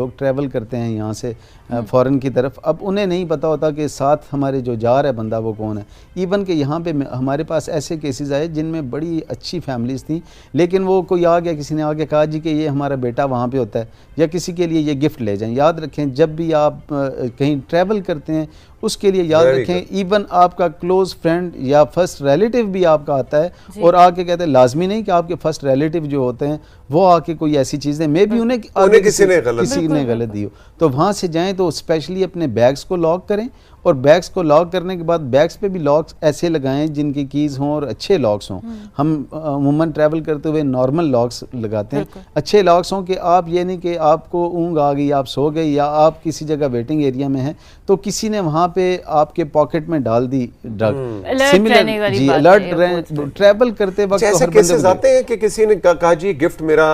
लोग ट्रैवल करते हैं यहाँ से फ़ॉरेन की तरफ, अब उन्हें नहीं पता होता कि साथ हमारे जो जा रहा है बंदा वो कौन है। इवन कि यहाँ पे हमारे पास ऐसे केसेस आए जिनमें बड़ी अच्छी फैमिलीज़ थी, लेकिन वो कोई आ गया, किसी ने आके कहा जी कि ये हमारा बेटा वहाँ पे होता है, या किसी के लिए ये गिफ्ट ले जाएं। याद रखें जब भी आप कहीं ट्रैवल करते हैं उसके लिए याद रखें, इवन आपका क्लोज फ्रेंड या फर्स्ट रिलेटिव भी आपका आता है और आके कहते हैं, लाजमी नहीं कि आपके फर्स्ट रिलेटिव जो होते हैं वो आके कोई ऐसी चीज़ें मे भी उन्हें किसी ने गलत दी हो, तो वहाँ से जाएं तो स्पेशली अपने बैग्स को लॉक करें, और बैग्स को लॉक करने के बाद बैग्स पे भी लॉक्स ऐसे लगाएं जिनकी कीज़ हों और अच्छे लॉक्स हों। हम अमूमन ट्रैवल करते हुए नॉर्मल लॉक्स लगाते हैं, अच्छे लॉक्स हों कि आप ये नहीं कि आपको ऊँग आ गई, आप सो गए, या आप किसी जगह वेटिंग एरिया में हैं तो किसी ने वहाँ पे आपके पॉकेट में डाल दी ड्रग। सिमिलर जी, अलर्ट ट्रैवल करते वक्त ऐसे केसेस आते हैं कि किसी ने कहा जी गिफ्ट मेरा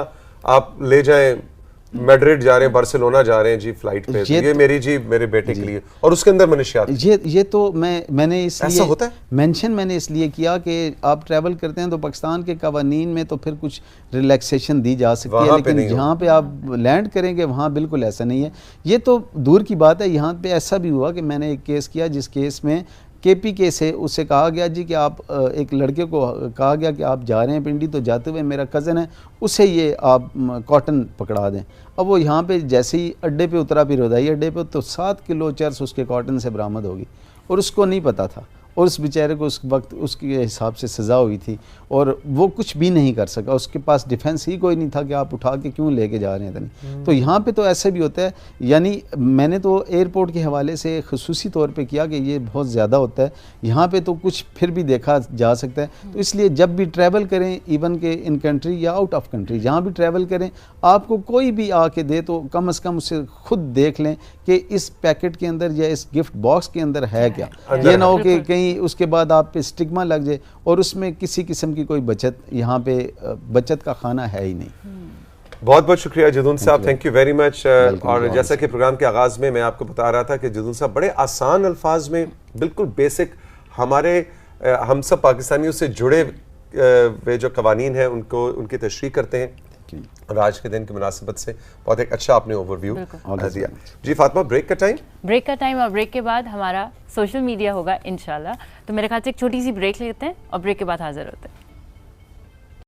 आप ले जाएं, मैड्रिड जा रहे हैं, बार्सिलोना जा रहे हैं जी फ्लाइट पे, ये मेरी जी मेरे बेटे के लिए, और उसके अंदर मनशियात ये तो मैंने इसलिए ऐसा होता है मेंशन मैंने इसलिए किया कि आप ट्रैवल करते हैं तो पाकिस्तान के कवानीन में तो फिर कुछ रिलैक्सेशन दी जा सकती है, लेकिन जहाँ पे आप लैंड करेंगे वहाँ बिल्कुल ऐसा नहीं है। ये तो दूर की बात है, यहाँ पे ऐसा भी हुआ कि मैंने एक केस किया जिस केस में KPK से उससे कहा गया जी कि आप एक लड़के को कहा गया कि आप जा रहे हैं पिंडी, तो जाते हुए मेरा कज़न है उसे ये आप कॉटन पकड़ा दें। अब वो यहाँ पे जैसे ही अड्डे पे उतरा, फिर रोदाई अड्डे पे, तो 7 किलो चर्स उसके कॉटन से बरामद होगी और उसको नहीं पता था, और उस बेचारे को उस वक्त उसके हिसाब से सज़ा हुई थी और वो कुछ भी नहीं कर सका, उसके पास डिफेंस ही कोई नहीं था कि आप उठा के क्यों लेके जा रहे हैं। तो यहाँ पे तो ऐसे भी होता है, यानी मैंने तो एयरपोर्ट के हवाले से खुसूसी तौर पे किया कि ये बहुत ज़्यादा होता है, यहाँ पे तो कुछ फिर भी देखा जा सकता है। तो इसलिए जब भी ट्रैवल करें, इवन के इन कंट्री या आउट ऑफ कंट्री जहाँ भी ट्रैवल करें, आपको कोई भी आके दे तो कम से कम उसे खुद देख लें कि इस पैकेट के अंदर या इस गिफ्ट बॉक्स के अंदर है क्या। ये ना हो कि कहीं उसके बाद आप पे स्टिग्मा लग जाए और उसमें किसी किस्म की कोई बचत, यहाँ पे बचत का खाना है ही नहीं। बहुत बहुत शुक्रिया जदून साहब, थैंक यू वेरी मच। और जैसा कि प्रोग्राम के आगाज़ में मैं आपको बता रहा था कि जदून साहब बड़े आसान अल्फाज में बिल्कुल बेसिक हमारे हम सब पाकिस्तानियों से जुड़े वे जो कवानीन हैं उनको उनकी तशरीह करते हैं, और आज के दिन की मुनासिबत से बहुत एक अच्छा आपने ओवरव्यू दिया। जी फातिमा, ब्रेक का टाइम और ब्रेक के बाद हमारा सोशल मीडिया होगा इंशाल्लाह, तो मेरे ख्याल से एक छोटी सी ब्रेक लेते हैं और ब्रेक के बाद हाजिर होते हैं।